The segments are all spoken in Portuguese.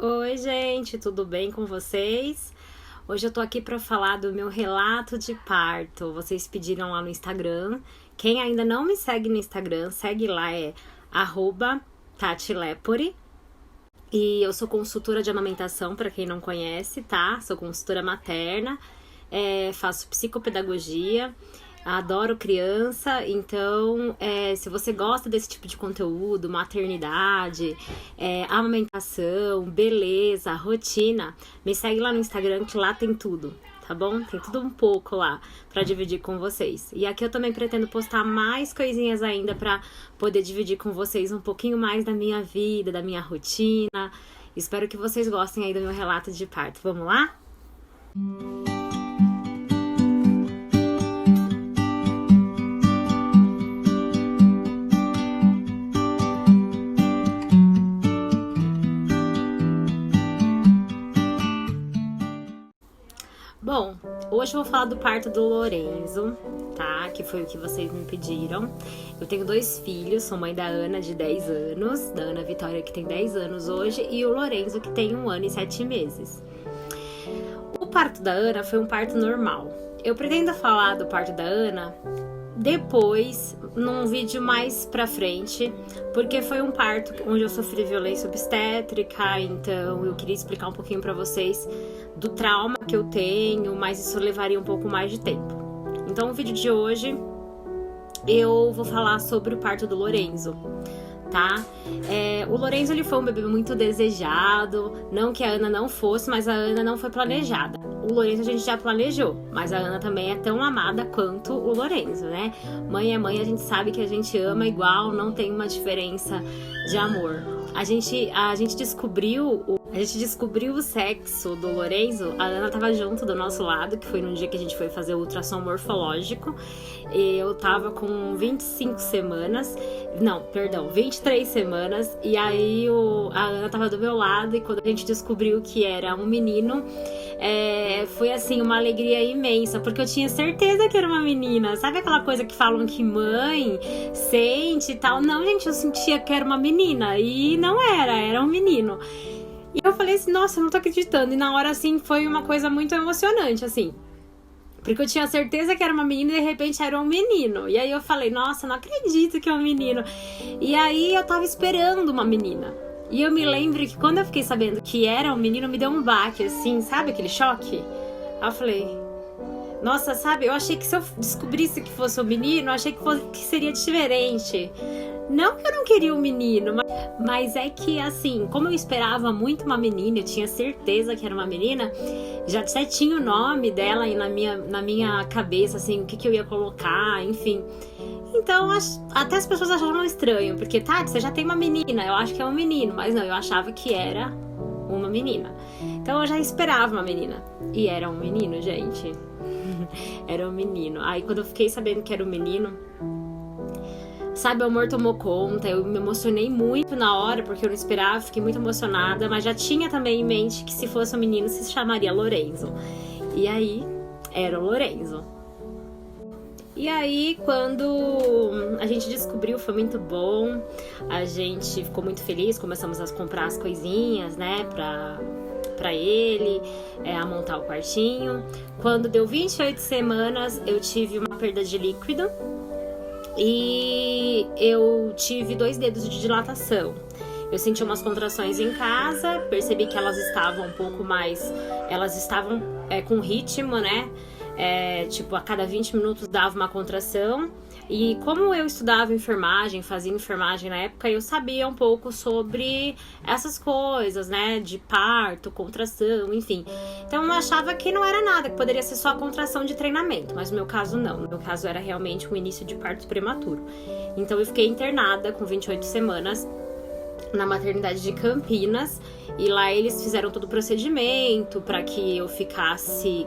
Oi, gente, tudo bem com vocês? Hoje eu tô aqui para falar do meu relato de parto. Vocês pediram lá no Instagram. Quem ainda não me segue no Instagram, segue lá, @TatiLepori. E eu sou consultora de amamentação, para quem não conhece, tá? Sou consultora materna, faço psicopedagogia. Adoro criança, então se você gosta desse tipo de conteúdo, maternidade, amamentação, beleza, rotina, me segue lá no Instagram que lá tem tudo, tá bom? Tem tudo um pouco lá pra dividir com vocês. E aqui eu também pretendo postar mais coisinhas ainda pra poder dividir com vocês um pouquinho mais da minha vida, da minha rotina. Espero que vocês gostem aí do meu relato de parto. Vamos lá? Bom, hoje eu vou falar do parto do Lorenzo, tá? Que foi o que vocês me pediram. Eu tenho 2 filhos, sou mãe da Ana, de 10 anos, da Ana Vitória, que tem 10 anos hoje, e o Lorenzo, que tem 1 ano e 7 meses. O parto da Ana foi um parto normal. Eu pretendo falar do parto da Ana depois, num vídeo mais pra frente, porque foi um parto onde eu sofri violência obstétrica, então eu queria explicar um pouquinho pra vocês do trauma que eu tenho, mas isso levaria um pouco mais de tempo. Então, o vídeo de hoje eu vou falar sobre o parto do Lorenzo, tá? O Lorenzo, ele foi um bebê muito desejado, não que a Ana não fosse, mas a Ana não foi planejada. O Lorenzo a gente já planejou, mas a Ana também é tão amada quanto o Lorenzo, né? Mãe é mãe, a gente sabe que a gente ama igual, não tem uma diferença de amor. A gente descobriu o sexo do Lorenzo, a Ana tava junto do nosso lado, que foi num dia que a gente foi fazer o ultrassom morfológico. Eu tava com 23 semanas, e aí a Ana tava do meu lado, e quando a gente descobriu que era um menino, foi assim, uma alegria imensa, porque eu tinha certeza que era uma menina. Sabe aquela coisa que falam que mãe sente e tal? Não, gente, eu sentia que era uma menina, e não era um menino. E eu falei assim, nossa, eu não tô acreditando. E na hora, assim, foi uma coisa muito emocionante, assim. Porque eu tinha certeza que era uma menina e de repente era um menino. E aí eu falei, nossa, não acredito que é um menino. E aí eu tava esperando uma menina. E eu me lembro que quando eu fiquei sabendo que era um menino, me deu um baque, assim, sabe aquele choque? Aí eu falei, nossa, sabe, eu achei que se eu descobrisse que fosse um menino, eu achei que seria diferente. Não que eu não queria um menino, mas é que, assim, como eu esperava muito uma menina, eu tinha certeza que era uma menina, já tinha o nome dela aí na minha cabeça, assim, o que eu ia colocar, enfim. Então, até as pessoas achavam estranho, porque, Tati, você já tem uma menina, eu acho que é um menino, mas não, eu achava que era uma menina. Então, eu já esperava uma menina. E era um menino, gente. Era um menino. Aí, quando eu fiquei sabendo que era um menino, sabe, o amor tomou conta, eu me emocionei muito na hora, porque eu não esperava, fiquei muito emocionada, mas já tinha também em mente que se fosse um menino se chamaria Lorenzo. E aí, era o Lorenzo. E aí, quando a gente descobriu, foi muito bom, a gente ficou muito feliz, começamos a comprar as coisinhas, né, pra ele, a montar o quartinho. Quando deu 28 semanas, eu tive uma perda de líquido. E eu tive 2 dedos de dilatação. Eu senti umas contrações em casa, percebi que elas estavam um pouco mais... Elas estavam com ritmo, né? Tipo, a cada 20 minutos dava uma contração. E como eu estudava enfermagem, fazia enfermagem na época, eu sabia um pouco sobre essas coisas, né? De parto, contração, enfim. Então eu achava que não era nada, que poderia ser só contração de treinamento. Mas no meu caso, não. No meu caso, era realmente um início de parto prematuro. Então eu fiquei internada com 28 semanas na maternidade de Campinas. E lá eles fizeram todo o procedimento para que eu ficasse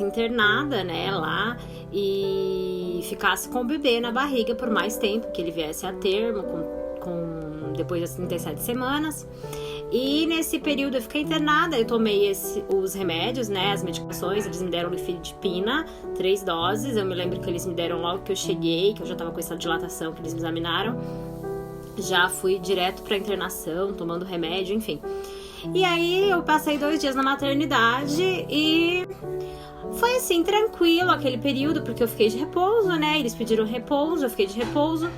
internada, né, lá, e ficasse com o bebê na barriga por mais tempo, que ele viesse a termo, depois das 37 semanas. E nesse período eu fiquei internada, eu tomei os remédios, né, as medicações, eles me deram lifidipina, 3 doses, eu me lembro que eles me deram logo que eu cheguei, que eu já tava com essa dilatação, que eles me examinaram. Já fui direto pra internação, tomando remédio, enfim. E aí eu passei 2 dias na maternidade e foi assim, tranquilo aquele período, porque eu fiquei de repouso, né? Eles pediram repouso, eu fiquei de repouso.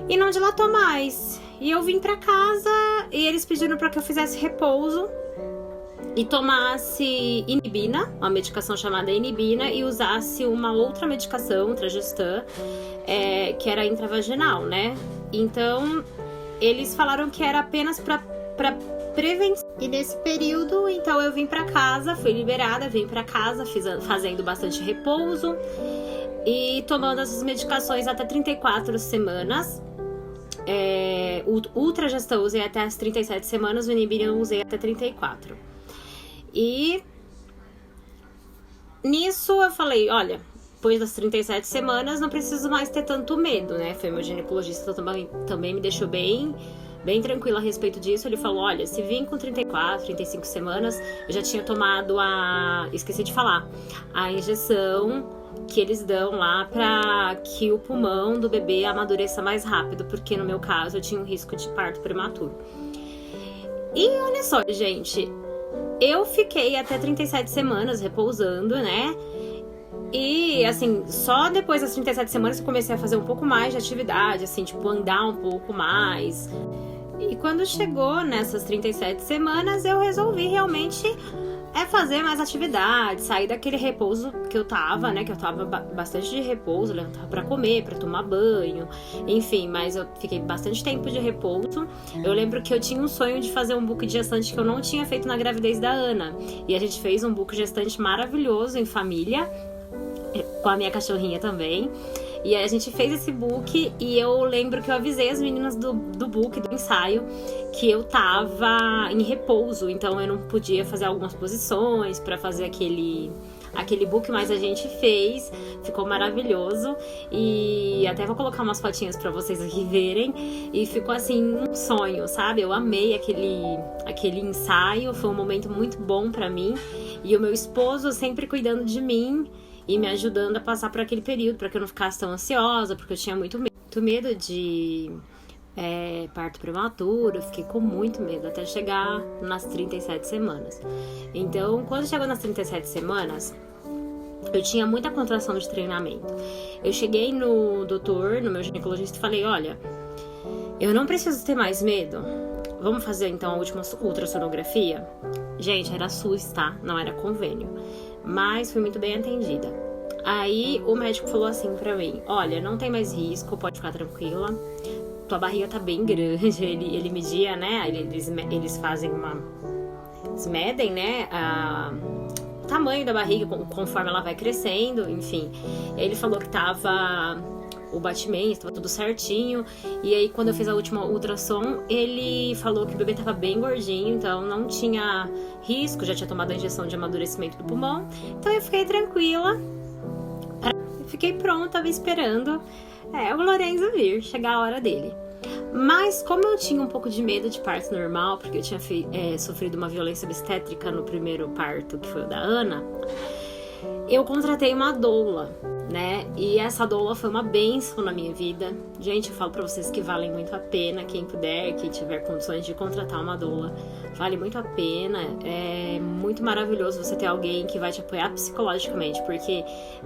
E não dilatou mais. E eu vim pra casa e eles pediram pra que eu fizesse repouso e tomasse inibina, uma medicação chamada inibina, e usasse uma outra medicação, Tragestan, que era intravaginal, né? Então, eles falaram que era apenas pra prevenção. E nesse período, então, eu vim pra casa, fui liberada, vim pra casa, fazendo bastante repouso e tomando essas medicações até 34 semanas. O Tragestan eu usei até as 37 semanas, o inibina eu usei até 34. E nisso eu falei, olha, depois das 37 semanas não preciso mais ter tanto medo, né? Foi meu ginecologista também me deixou bem tranquila a respeito disso. Ele falou, olha, se vir com 34, 35 semanas, eu já tinha tomado esqueci de falar, a injeção que eles dão lá pra que o pulmão do bebê amadureça mais rápido, porque no meu caso eu tinha um risco de parto prematuro. E olha só, gente, eu fiquei até 37 semanas repousando, né? E, assim, só depois das 37 semanas eu comecei a fazer um pouco mais de atividade, assim, tipo, andar um pouco mais. E quando chegou nessas 37 semanas, eu resolvi realmente fazer mais atividade, sair daquele repouso que eu tava, né? Que eu tava bastante de repouso, levantava pra comer, pra tomar banho, enfim, mas eu fiquei bastante tempo de repouso. Eu lembro que eu tinha um sonho de fazer um book gestante que eu não tinha feito na gravidez da Ana. E a gente fez um book gestante maravilhoso em família, com a minha cachorrinha também. E aí a gente fez esse book e eu lembro que eu avisei as meninas do book, do ensaio, que eu tava em repouso, então eu não podia fazer algumas posições pra fazer aquele book, mas a gente fez, ficou maravilhoso. E até vou colocar umas fotinhas pra vocês aqui verem. E ficou assim, um sonho, sabe? Eu amei aquele ensaio, foi um momento muito bom pra mim. E o meu esposo sempre cuidando de mim e me ajudando a passar por aquele período, para que eu não ficasse tão ansiosa, porque eu tinha muito medo de parto prematuro. Eu fiquei com muito medo até chegar nas 37 semanas. Então, quando chegou nas 37 semanas, eu tinha muita contração de treinamento. Eu cheguei no doutor, no meu ginecologista, e falei, olha, eu não preciso ter mais medo. Vamos fazer então a última ultrassonografia? Gente, era SUS, tá? Não era convênio. Mas fui muito bem atendida. Aí o médico falou assim pra mim, olha, não tem mais risco, pode ficar tranquila. Tua barriga tá bem grande. Ele media, né? Eles fazem eles medem, né? O tamanho da barriga conforme ela vai crescendo, enfim. Ele falou que o batimento estava tudo certinho. E aí, quando eu fiz a última ultrassom, ele falou que o bebê estava bem gordinho, então não tinha risco, já tinha tomado a injeção de amadurecimento do pulmão. Então eu fiquei tranquila, fiquei pronta, tava esperando o Lorenzo vir, chegar a hora dele. Mas como eu tinha um pouco de medo de parto normal, porque eu tinha sofrido uma violência obstétrica no primeiro parto, que foi o da Ana, eu contratei uma doula, né? E essa doula foi uma bênção na minha vida. Gente, eu falo pra vocês que vale muito a pena. Quem puder, quem tiver condições de contratar uma doula, vale muito a pena. É muito maravilhoso você ter alguém que vai te apoiar psicologicamente, porque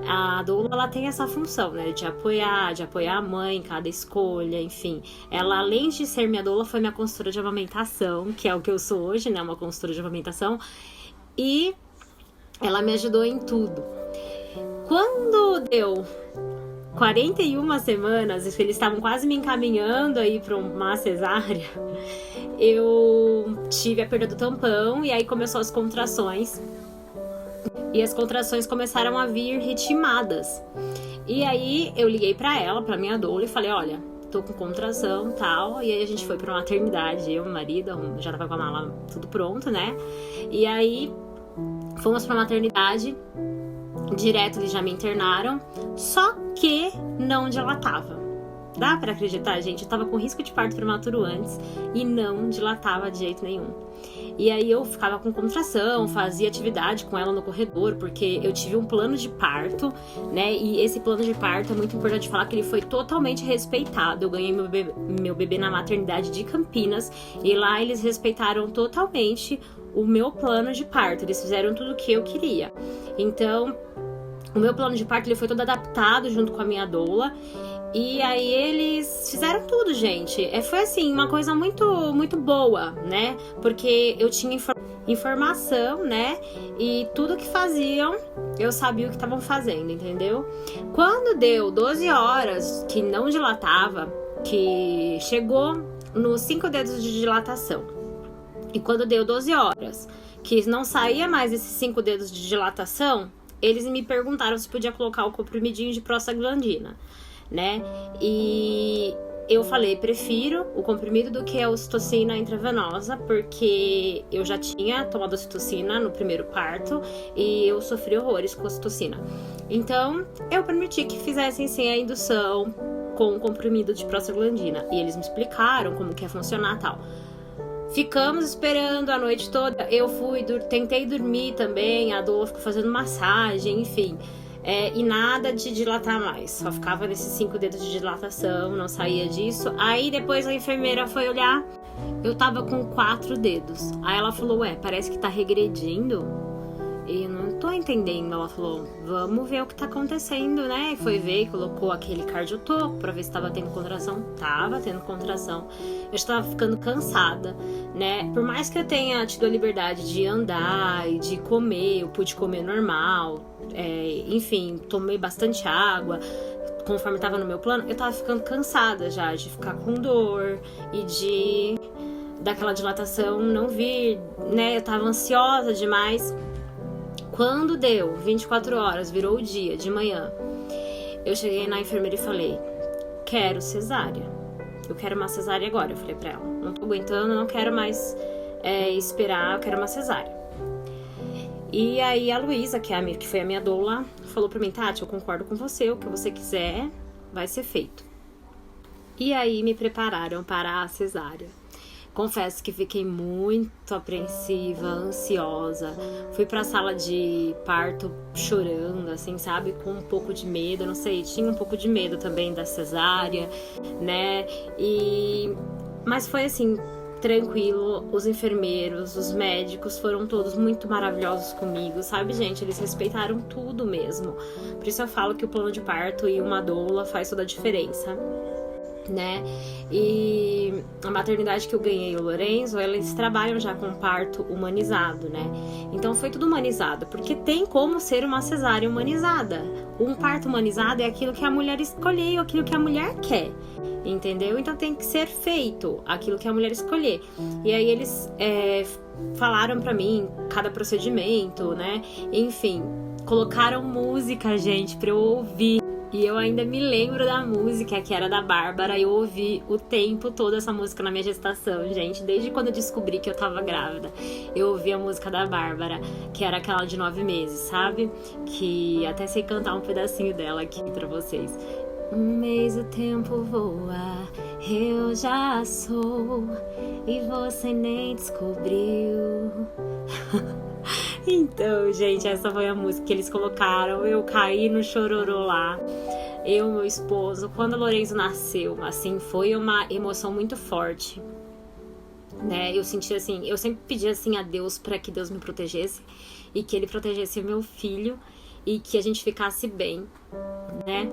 a doula, ela tem essa função, né? De apoiar a mãe em cada escolha, enfim. Ela, além de ser minha doula, foi minha consultora de amamentação, que é o que eu sou hoje, né? Uma consultora de amamentação. E ela me ajudou em tudo. Quando deu 41 semanas, eles estavam quase me encaminhando aí para uma cesárea, eu tive a perda do tampão e aí começou as contrações. E as contrações começaram a vir ritmadas. E aí eu liguei para ela, para minha doula, e falei, olha, tô com contração e tal. E aí a gente foi pra maternidade, eu e meu marido, já tava com a mala tudo pronto, né? E aí fomos pra maternidade, direto eles já me internaram, só que não dilatava. Dá pra acreditar, gente? Eu tava com risco de parto prematuro antes e não dilatava de jeito nenhum. E aí eu ficava com contração, fazia atividade com ela no corredor, porque eu tive um plano de parto, né? E esse plano de parto é muito importante falar que ele foi totalmente respeitado. Eu ganhei meu bebê na maternidade de Campinas e lá eles respeitaram totalmente o meu plano de parto. Eles fizeram tudo o que eu queria. Então, o meu plano de parto ele foi todo adaptado junto com a minha doula. E aí eles fizeram tudo, gente. Foi assim, uma coisa muito, muito boa, né? Porque eu tinha informação, né? E tudo que faziam, eu sabia o que estavam fazendo, entendeu? Quando deu 12 horas, que não dilatava, que chegou nos 5 dedos de dilatação. E quando deu 12 horas, que não saía mais esses 5 dedos de dilatação, eles me perguntaram se podia colocar o comprimidinho de prostaglandina, né? E eu falei, prefiro o comprimido do que a ocitocina intravenosa, porque eu já tinha tomado ocitocina no primeiro parto e eu sofri horrores com ocitocina. Então, eu permiti que fizessem sim a indução com o comprimido de prostaglandina. E eles me explicaram como que ia funcionar e tal. Ficamos esperando a noite toda. Eu tentei dormir também, a doula ficou fazendo massagem, enfim. E nada de dilatar mais. Só ficava nesses 5 dedos de dilatação, não saía disso. Aí depois a enfermeira foi olhar, eu tava com 4 dedos. Aí ela falou, parece que tá regredindo. E eu não tô entendendo. Ela falou, vamos ver o que tá acontecendo, né? E foi ver e colocou aquele cardiotoco pra ver se tava tendo contração. Tava tendo contração. Eu estava ficando cansada, né? Por mais que eu tenha tido a liberdade de andar e de comer, eu pude comer normal. Enfim, tomei bastante água. Conforme tava no meu plano, eu tava ficando cansada já, de ficar com dor e daquela dilatação não vir, né? Eu tava ansiosa demais. Quando deu 24 horas, virou o dia, de manhã, eu cheguei na enfermeira e falei, quero cesárea. Eu quero uma cesárea agora, eu falei pra ela. Não tô aguentando, não quero mais esperar, eu quero uma cesárea. E aí a Luísa, que foi a minha doula, falou pra mim, Tati, eu concordo com você, o que você quiser vai ser feito. E aí me prepararam para a cesárea. Confesso que fiquei muito apreensiva, ansiosa. Fui pra sala de parto chorando, assim, sabe? Com um pouco de medo, não sei, tinha um pouco de medo também da cesárea, né? Mas foi assim, tranquilo. Os enfermeiros, os médicos foram todos muito maravilhosos comigo, sabe, gente? Eles respeitaram tudo mesmo. Por isso eu falo que o plano de parto e uma doula faz toda a diferença, né? E a maternidade que eu ganhei, o Lorenzo, eles trabalham já com parto humanizado, né? Então foi tudo humanizado, porque tem como ser uma cesárea humanizada. Um parto humanizado é aquilo que a mulher escolheu, aquilo que a mulher quer, entendeu? Então tem que ser feito aquilo que a mulher escolher. E aí eles falaram pra mim cada procedimento, né? Enfim, colocaram música, gente, pra eu ouvir. E eu ainda me lembro da música, que era da Bárbara. Eu ouvi o tempo todo essa música na minha gestação, gente. Desde quando eu descobri que eu tava grávida, eu ouvi a música da Bárbara, que era aquela de 9 meses, sabe? Que até sei cantar um pedacinho dela aqui pra vocês. Um mês o tempo voa, eu já sou, e você nem descobriu. Então, gente, essa foi a música que eles colocaram. Eu caí no chororô lá. Eu, meu esposo, quando o Lorenzo nasceu, assim, foi uma emoção muito forte, né? Eu senti assim, eu sempre pedi assim a Deus para que Deus me protegesse e que ele protegesse o meu filho e que a gente ficasse bem, né?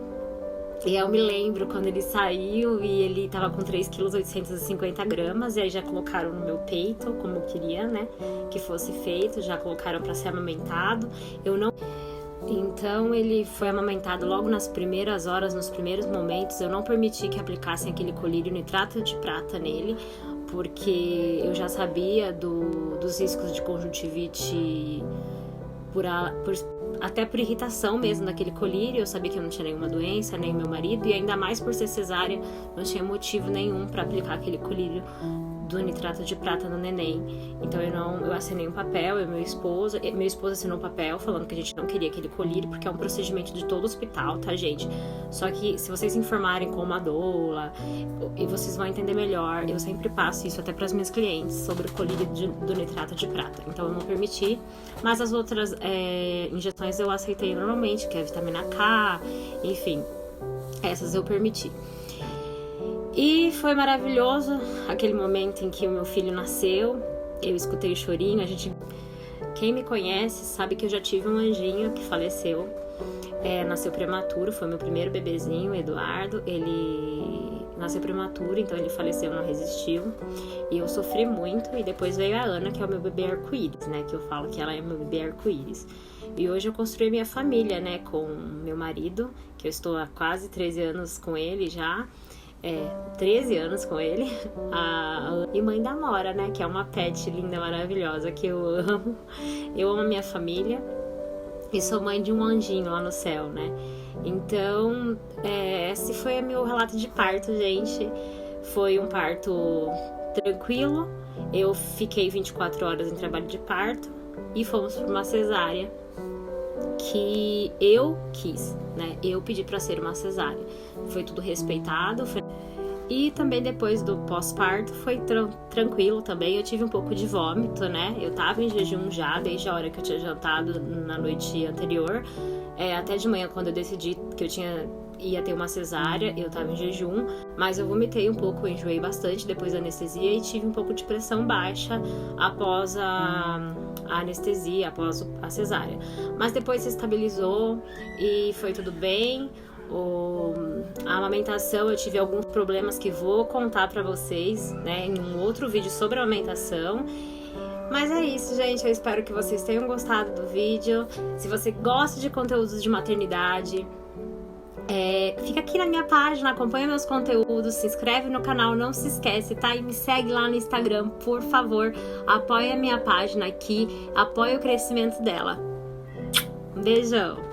E eu me lembro quando ele saiu e ele tava com 3,850 kg, e aí já colocaram no meu peito, como eu queria, né, que fosse feito, já colocaram para ser amamentado. Então ele foi amamentado logo nas primeiras horas, nos primeiros momentos. Eu não permiti que aplicassem aquele colírio nitrato de prata nele, porque eu já sabia dos riscos de conjuntivite até por irritação mesmo daquele colírio. Eu sabia que eu não tinha nenhuma doença, nem meu marido, e ainda mais por ser cesárea, não tinha motivo nenhum para aplicar aquele colírio do nitrato de prata no neném. Então eu assinei um papel, meu esposo assinou um papel falando que a gente não queria aquele colírio, porque é um procedimento de todo hospital, tá, gente? Só que se vocês informarem com uma doula, e vocês vão entender melhor. Eu sempre passo isso até para as minhas clientes sobre o colírio do nitrato de prata. Então eu não permiti, mas as outras injeções eu aceitei normalmente, que é a vitamina K, enfim, essas eu permiti. E foi maravilhoso aquele momento em que o meu filho nasceu. Eu escutei o chorinho. Quem me conhece sabe que eu já tive um anjinho que faleceu. Nasceu prematuro, foi meu primeiro bebezinho, Eduardo. Ele nasceu prematuro, então ele faleceu, não resistiu. E eu sofri muito. E depois veio a Ana, que é o meu bebê arco-íris, né? Que eu falo que ela é meu bebê arco-íris. E hoje eu construí minha família, né? Com meu marido, que eu estou há quase 13 anos com ele já. 13 anos com ele. E mãe da Mora, né? Que é uma pet linda, maravilhosa, que eu amo. Eu amo a minha família. E sou mãe de um anjinho lá no céu, né? Então, esse foi o meu relato de parto, gente. Foi um parto tranquilo. Eu fiquei 24 horas em trabalho de parto. E fomos para uma cesárea que eu quis, né? Eu pedi para ser uma cesárea. Foi tudo respeitado. E também depois do pós-parto foi tranquilo também. Eu tive um pouco de vômito, né? Eu tava em jejum já, desde a hora que eu tinha jantado na noite anterior. Até de manhã, quando eu decidi que ia ter uma cesárea, eu tava em jejum. Mas eu vomitei um pouco, eu enjoei bastante depois da anestesia e tive um pouco de pressão baixa após a anestesia, após a cesárea. Mas depois se estabilizou e foi tudo bem. A amamentação, eu tive alguns problemas que vou contar pra vocês, né, em um outro vídeo sobre a amamentação. Mas é isso, gente. Eu espero que vocês tenham gostado do vídeo. Se você gosta de conteúdos de maternidade, fica aqui na minha página, acompanha meus conteúdos, se inscreve no canal, não se esquece, tá? E me segue lá no Instagram, por favor. Apoia a minha página aqui, apoia o crescimento dela. Um beijão!